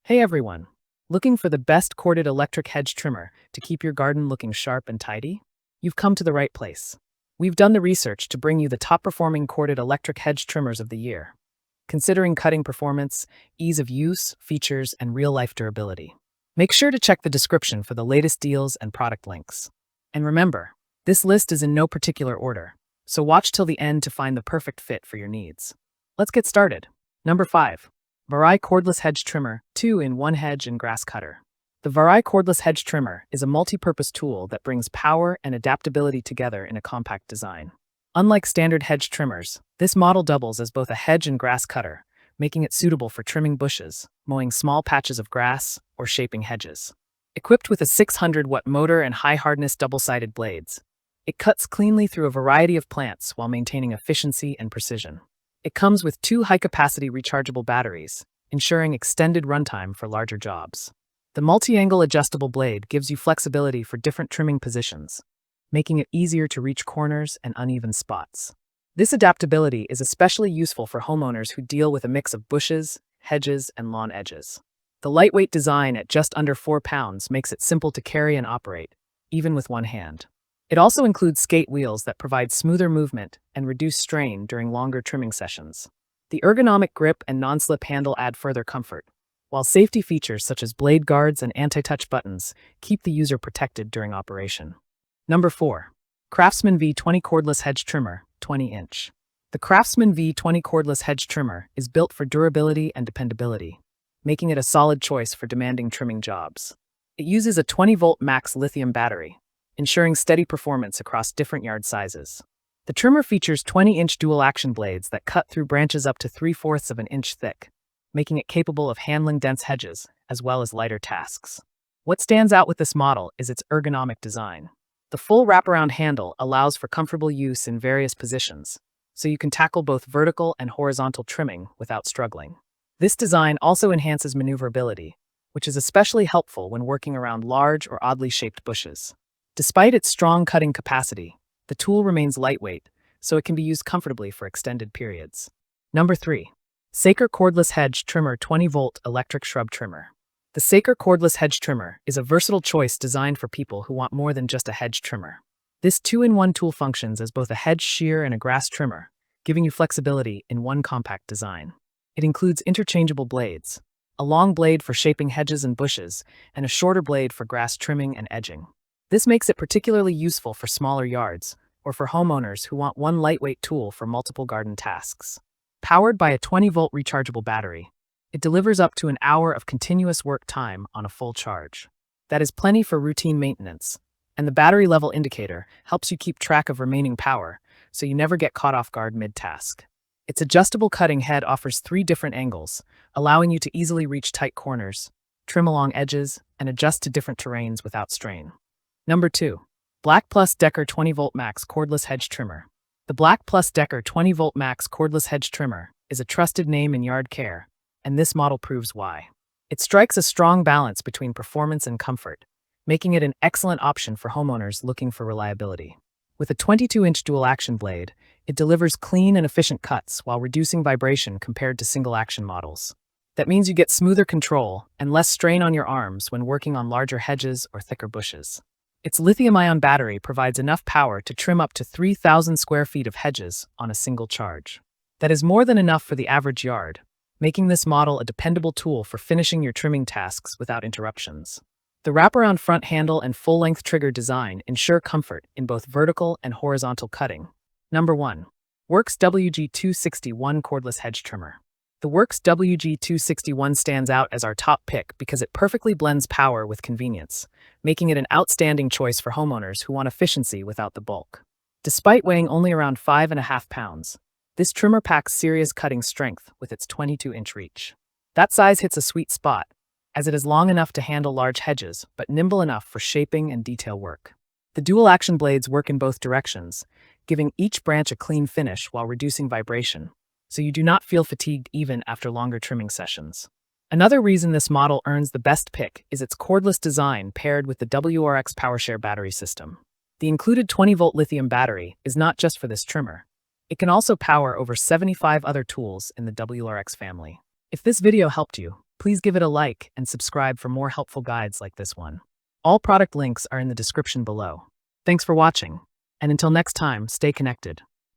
Hey everyone! Looking for the best corded electric hedge trimmer to keep your garden looking sharp and tidy? You've come to the right place. We've done the research to bring you the top performing corded electric hedge trimmers of the year, considering cutting performance, ease of use, features, and real-life durability. Make sure to check the description for the latest deals and product links. And remember, this list is in no particular order, so watch till the end to find the perfect fit for your needs. Let's get started. Number 5. Varai Cordless Hedge Trimmer 2-in-1 Hedge and Grass Cutter. The Varai Cordless Hedge Trimmer is a multi-purpose tool that brings power and adaptability together in a compact design. Unlike standard hedge trimmers, this model doubles as both a hedge and grass cutter, making it suitable for trimming bushes, mowing small patches of grass, or shaping hedges. Equipped with a 600-watt motor and high-hardness double-sided blades, it cuts cleanly through a variety of plants while maintaining efficiency and precision. It comes with 2 high-capacity rechargeable batteries, ensuring extended runtime for larger jobs. The multi-angle adjustable blade gives you flexibility for different trimming positions, making it easier to reach corners and uneven spots. This adaptability is especially useful for homeowners who deal with a mix of bushes, hedges, and lawn edges. The lightweight design at just under 4 pounds makes it simple to carry and operate, even with one hand. It also includes skate wheels that provide smoother movement and reduce strain during longer trimming sessions. The ergonomic grip and non-slip handle add further comfort, while safety features such as blade guards and anti-touch buttons keep the user protected during operation. Number 4. Craftsman V20 Cordless Hedge Trimmer 20-inch. The Craftsman V20 Cordless Hedge Trimmer is built for durability and dependability, making it a solid choice for demanding trimming jobs. It uses a 20-volt max lithium battery, ensuring steady performance across different yard sizes. The trimmer features 20-inch dual-action blades that cut through branches up to 3/4 of an inch thick, making it capable of handling dense hedges as well as lighter tasks. What stands out with this model is its ergonomic design. The full wraparound handle allows for comfortable use in various positions, so you can tackle both vertical and horizontal trimming without struggling. This design also enhances maneuverability, which is especially helpful when working around large or oddly shaped bushes. Despite its strong cutting capacity, the tool remains lightweight, so it can be used comfortably for extended periods. Number 3. Saker Cordless Hedge Trimmer 20-volt Electric Shrub Trimmer. The Saker Cordless Hedge Trimmer is a versatile choice designed for people who want more than just a hedge trimmer. This 2-in-1 tool functions as both a hedge shear and a grass trimmer, giving you flexibility in one compact design. It includes interchangeable blades, a long blade for shaping hedges and bushes, and a shorter blade for grass trimming and edging. This makes it particularly useful for smaller yards, or for homeowners who want one lightweight tool for multiple garden tasks. Powered by a 20-volt rechargeable battery, it delivers up to an hour of continuous work time on a full charge. That is plenty for routine maintenance, and the battery level indicator helps you keep track of remaining power, so you never get caught off guard mid-task. Its adjustable cutting head offers 3 different angles, allowing you to easily reach tight corners, trim along edges, and adjust to different terrains without strain. Number 2. Black Plus Decker 20-volt Max Cordless Hedge Trimmer. The Black Plus Decker 20-volt Max Cordless Hedge Trimmer is a trusted name in yard care, and this model proves why. It strikes a strong balance between performance and comfort, making it an excellent option for homeowners looking for reliability. With a 22-inch dual-action blade, it delivers clean and efficient cuts while reducing vibration compared to single-action models. That means you get smoother control and less strain on your arms when working on larger hedges or thicker bushes. Its lithium-ion battery provides enough power to trim up to 3,000 square feet of hedges on a single charge. That is more than enough for the average yard, making this model a dependable tool for finishing your trimming tasks without interruptions. The wraparound front handle and full-length trigger design ensure comfort in both vertical and horizontal cutting. Number 1. Works WG261 Cordless Hedge Trimmer. The Works WG261 stands out as our top pick because it perfectly blends power with convenience, making it an outstanding choice for homeowners who want efficiency without the bulk. Despite weighing only around 5.5 pounds, this trimmer packs serious cutting strength with its 22-inch reach. That size hits a sweet spot, as it is long enough to handle large hedges, but nimble enough for shaping and detail work. The dual-action blades work in both directions, giving each branch a clean finish while reducing vibration, so you do not feel fatigued even after longer trimming sessions. Another reason this model earns the best pick is its cordless design paired with the WRX PowerShare battery system. The included 20-volt lithium battery is not just for this trimmer. It can also power over 75 other tools in the WRX family. If this video helped you, Please give it a like and subscribe for more helpful guides like this one. All product links are in the description below. Thanks for watching, and until next time, stay connected.